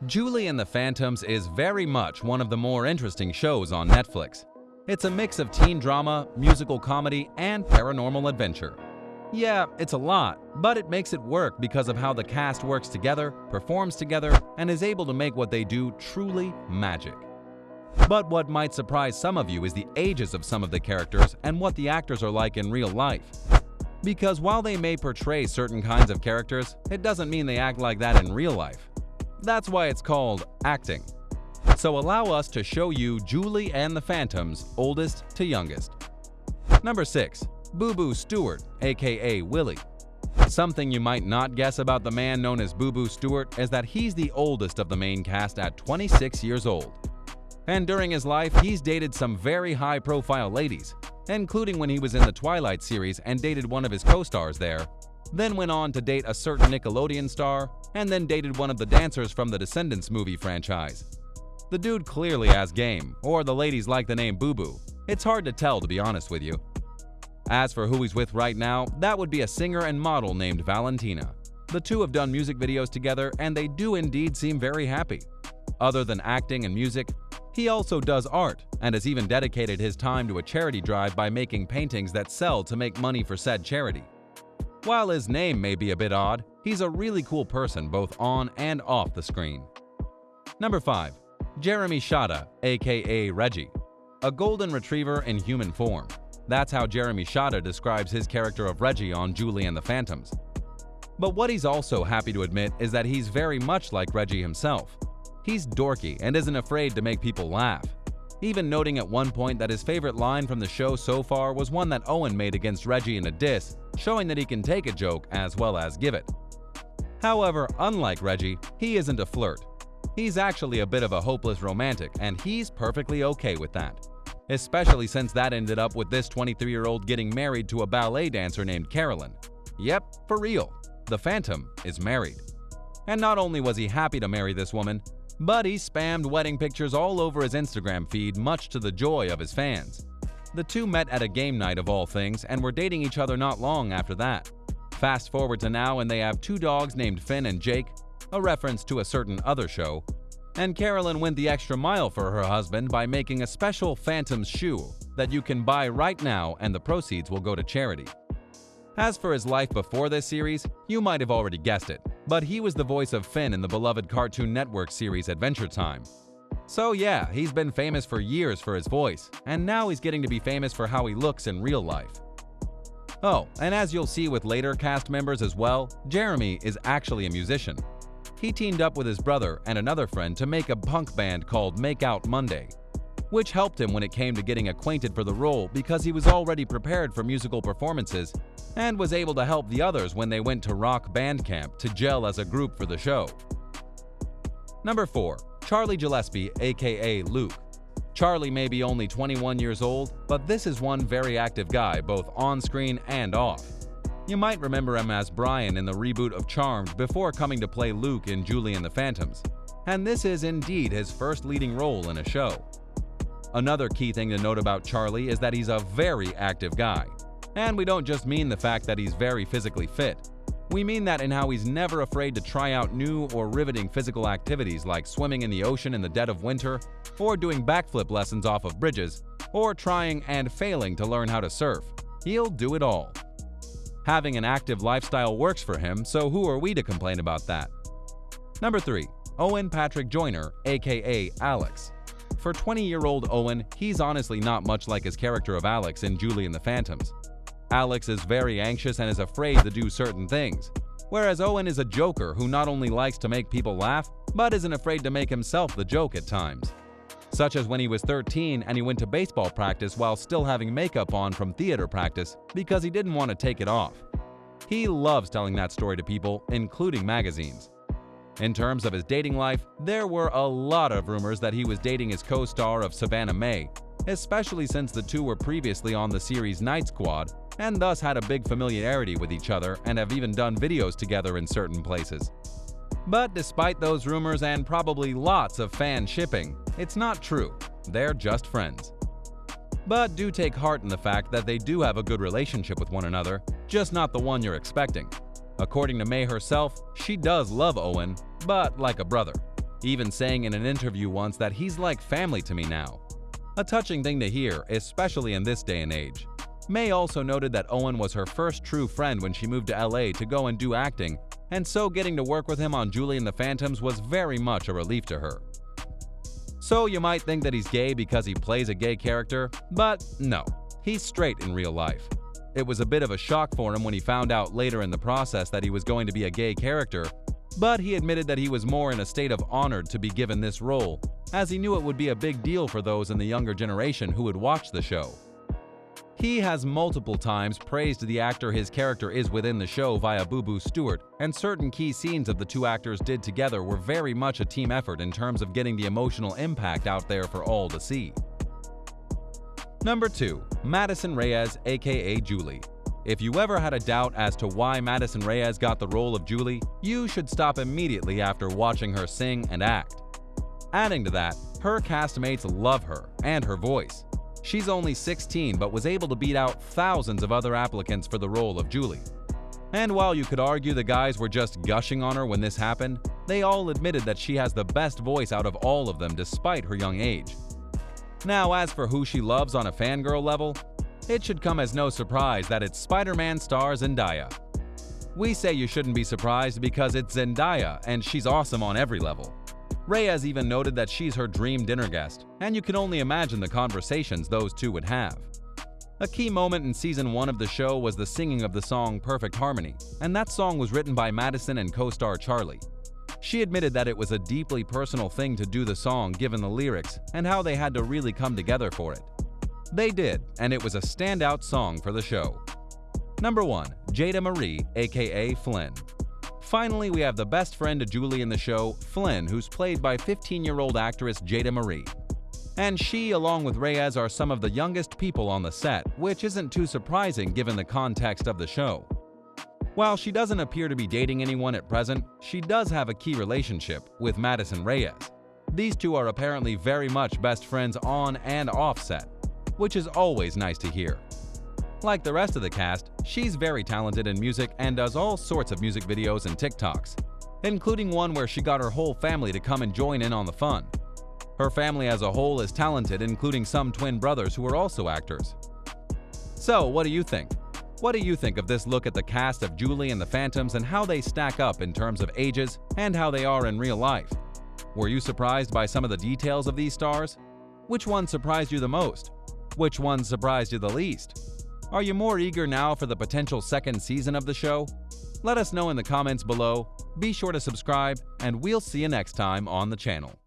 Julie and the Phantoms is very much one of the more interesting shows on Netflix. It's a mix of teen drama, musical comedy, and paranormal adventure. Yeah, it's a lot, but it makes it work because of how the cast works together, performs together, and is able to make what they do truly magic. But what might surprise some of you is the ages of some of the characters and what the actors are like in real life. Because while they may portray certain kinds of characters, it doesn't mean they act like that in real life. That's why it's called acting. So allow us to show you Julie and the Phantoms, oldest to youngest. Number 6. Boo Boo Stewart, aka Willie. Something you might not guess about the man known as Boo Boo Stewart is that he's the oldest of the main cast at 26 years old. And during his life, he's dated some very high-profile ladies, including when he was in the Twilight series and dated one of his co-stars there, then went on to date a certain Nickelodeon star, and then dated one of the dancers from the Descendants movie franchise. The dude clearly has game, or the ladies like the name Boo Boo. It's hard to tell, to be honest with you. As for who he's with right now, that would be a singer and model named Valentina. The two have done music videos together, and they do indeed seem very happy. Other than acting and music, he also does art, and has even dedicated his time to a charity drive by making paintings that sell to make money for said charity. While his name may be a bit odd, he's a really cool person both on and off the screen. Number 5. Jeremy SHADA, aka Reggie. A golden retriever in human form. That's how Jeremy SHADA describes his character of Reggie on Julie and the Phantoms. But what he's also happy to admit is that he's very much like Reggie himself. He's dorky and isn't afraid to make people laugh. Even noting at one point that his favorite line from the show so far was one that Owen made against Reggie in a diss, showing that he can take a joke as well as give it. However, unlike Reggie, he isn't a flirt. He's actually a bit of a hopeless romantic, and he's perfectly okay with that. Especially since that ended up with this 23-year-old getting married to a ballet dancer named Carolyn. Yep, for real, the Phantom is married. And not only was he happy to marry this woman, but he spammed wedding pictures all over his Instagram feed, much to the joy of his fans. The two met at a game night of all things and were dating each other not long after that. Fast forward to now and they have 2 dogs named Finn and Jake, a reference to a certain other show, and Carolyn went the extra mile for her husband by making a special Phantoms shoe that you can buy right now and the proceeds will go to charity. As for his life before this series, you might have already guessed it, but he was the voice of Finn in the beloved Cartoon Network series Adventure Time. So yeah, he's been famous for years for his voice, and now he's getting to be famous for how he looks in real life. Oh, and as you'll see with later cast members as well, Jeremy is actually a musician. He teamed up with his brother and another friend to make a punk band called Make Out Monday, which helped him when it came to getting acquainted for the role because he was already prepared for musical performances and was able to help the others when they went to rock band camp to gel as a group for the show. Number 4. Charlie Gillespie, aka Luke. Charlie may be only 21 years old, but this is one very active guy both on screen and off. You might remember him as Brian in the reboot of Charmed before coming to play Luke in Julie and the Phantoms, and this is indeed his first leading role in a show. Another key thing to note about Charlie is that he's a very active guy. And we don't just mean the fact that he's very physically fit. We mean that in how he's never afraid to try out new or riveting physical activities like swimming in the ocean in the dead of winter, or doing backflip lessons off of bridges, or trying and failing to learn how to surf. He'll do it all. Having an active lifestyle works for him, so who are we to complain about that? Number 3. Owen Patrick Joyner, aka Alex. For 20-year-old Owen, he's honestly not much like his character of Alex in Julie and the Phantoms. Alex is very anxious and is afraid to do certain things, whereas Owen is a joker who not only likes to make people laugh, but isn't afraid to make himself the joke at times. Such as when he was 13 and he went to baseball practice while still having makeup on from theater practice because he didn't want to take it off. He loves telling that story to people, including magazines. In terms of his dating life, there were a lot of rumors that he was dating his co-star of Savannah Mae, especially since the two were previously on the series Night Squad and thus had a big familiarity with each other and have even done videos together in certain places. But despite those rumors and probably lots of fan shipping, it's not true. They're just friends. But do take heart in the fact that they do have a good relationship with one another, just not the one you're expecting. According to Mae herself, she does love Owen, but like a brother. even saying in an interview once that he's like family to me now. A touching thing to hear, especially in this day and age. May also noted that Owen was her first true friend when she moved to LA to go and do acting, and so getting to work with him on Julie and the Phantoms was very much a relief to her. So you might think that he's gay because he plays a gay character, but no, he's straight in real life. It was a bit of a shock for him when he found out later in the process that he was going to be a gay character, but he admitted that he was more in a state of honored to be given this role, as he knew it would be a big deal for those in the younger generation who would watch the show. He has multiple times praised the actor his character is within the show via Boo Boo Stewart, and certain key scenes of the two actors did together were very much a team effort in terms of getting the emotional impact out there for all to see. Number 2. Madison Reyes, aka Julie. If you ever had a doubt as to why Madison Reyes got the role of Julie, you should stop immediately after watching her sing and act. Adding to that, her castmates love her and her voice. She's only 16 but was able to beat out thousands of other applicants for the role of Julie. And while you could argue the guys were just gushing on her when this happened, they all admitted that she has the best voice out of all of them despite her young age. Now, as for who she loves on a fangirl level, it should come as no surprise that it's Spider-Man star Zendaya. We say you shouldn't be surprised because it's Zendaya and she's awesome on every level. Reyes even noted that she's her dream dinner guest, and you can only imagine the conversations those two would have. A key moment in season 1 of the show was the singing of the song Perfect Harmony, and that song was written by Madison and co-star Charlie. She admitted that it was a deeply personal thing to do the song given the lyrics and how they had to really come together for it. They did, and it was a standout song for the show. Number 1. Jada Marie, aka Flynn. Finally, we have the best friend to Julie in the show, Flynn, who's played by 15-year-old actress Jada Marie. And she, along with Reyes, are some of the youngest people on the set, which isn't too surprising given the context of the show. While she doesn't appear to be dating anyone at present, she does have a key relationship with Madison Reyes. These two are apparently very much best friends on and off set, which is always nice to hear. Like the rest of the cast, she's very talented in music and does all sorts of music videos and TikToks, including one where she got her whole family to come and join in on the fun. Her family as a whole is talented, including some twin brothers who are also actors. So, what do you think? What do you think of this look at the cast of Julie and the Phantoms and how they stack up in terms of ages and how they are in real life? Were you surprised by some of the details of these stars? Which one surprised you the most? Which one surprised you the least? Are you more eager now for the potential second season of the show? Let us know in the comments below, be sure to subscribe, and we'll see you next time on the channel.